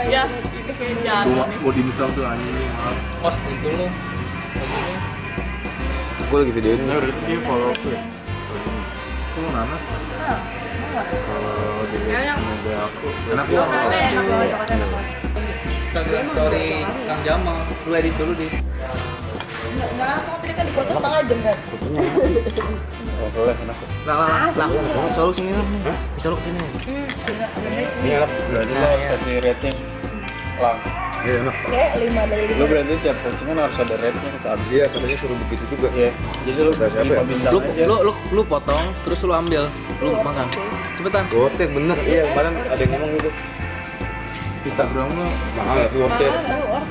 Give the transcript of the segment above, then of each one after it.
Ya, ini kayak jalan. Mau dimsum tuh anjing. Post itu lo. Gue lagi videoin. Nah, udah itu dia follow aku ya. Aku mau nanas. Kalau di media aku. Enak ya. Enak banget. Instagram story Kang Jamal. Lu edit dulu deh. Nggak langsung tadi kan dipotong setengah jam kan? Oh, boleh enak. Enak banget, selalu sini lah. Bisa lu kesini. Ini enak. Berarti lo harus kasih rating lang. Iya enak. Kayak 5 dari 5. Lo berarti tiap postingan harus ada rate-nya habis. Iya, katanya suruh begitu juga. Iya. Jadi lo Kata siapa 5 ya? bintang aja. Lu potong terus lu ambil. Lu makan. Cepetan. Worth it, bener. Iya, kemarin ada yang ngomong gitu. Instagram lo Mahal tapi worth it.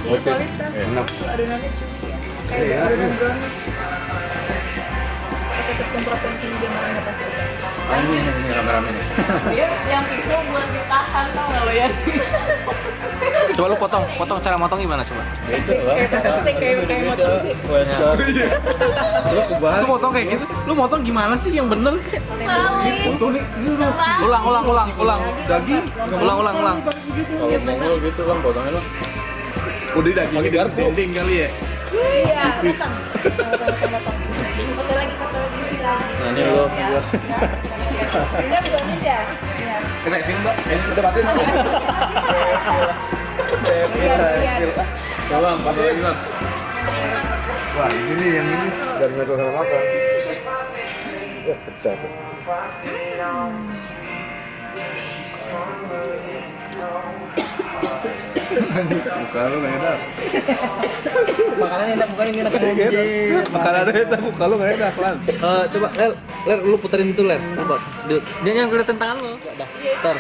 Kualitas. Enak. Adonannya cumi ya. Iya, Kayak enak. adonan brownies. Pakai tepung protein tinggi yang mana pasti. ini rame-rame nih. Dia yang itu buat ditahan tau nggak lo ya? Coba lu potong cara motong gimana coba? Beda lah. Kayak motor sih. Lo kebalik. Lu motong kayak gitu? Lu motong gimana sih yang bener? Tuh nih, ini lo. Ulang. Daging. Ulang. Kalau mau gitu kan potongnya lo. Udah dagingnya di dinding kali ya. Iya, datang. Foto lagi. Nah ini lo. Ini brownies ya? Iya. Kena film, Mbak. Kita matiin. Iya. Tolong, pakai lagi bang. Wah, ini nih yang ini dari nggak sama makan. Ya, pecah tuh. Bukan lo nggak enak. Makanan enak bukan ini enak anjir. Makanan enak, bukan lo nggak enak lan. Coba Ler lu puterin itu Ler. Coba. Jangan kelihatan tangan lu. Dah. Ntar.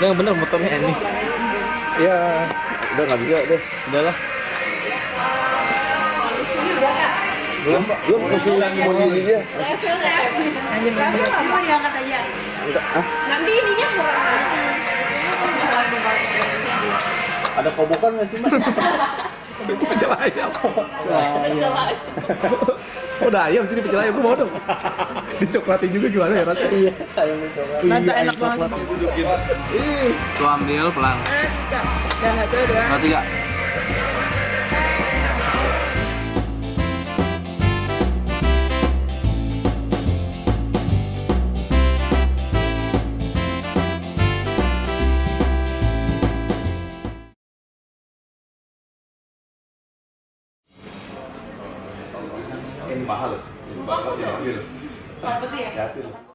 Yang bener motornya ini. Iya. Udah nggak bisa deh. Udahlah. Belum masih mau di dia. Anjir, nggak mau diangkat aja. Enggak, Nanti ininya kurang. Ada kobokan nggak sih mbak? Itu pecel ayam. Udah ayam sini pecel ayam, gue mau dong. Dicoklatin juga gimana ya rasanya? Iya, ayam dicoklat. Nanti enak banget. Dudukin. Ih, Lu ambil pelan. Bisa. Dah, satu, dua. Berarti enggak? ini mahal. Ini mahal diambil. Apa tuh ya? Hati-hati.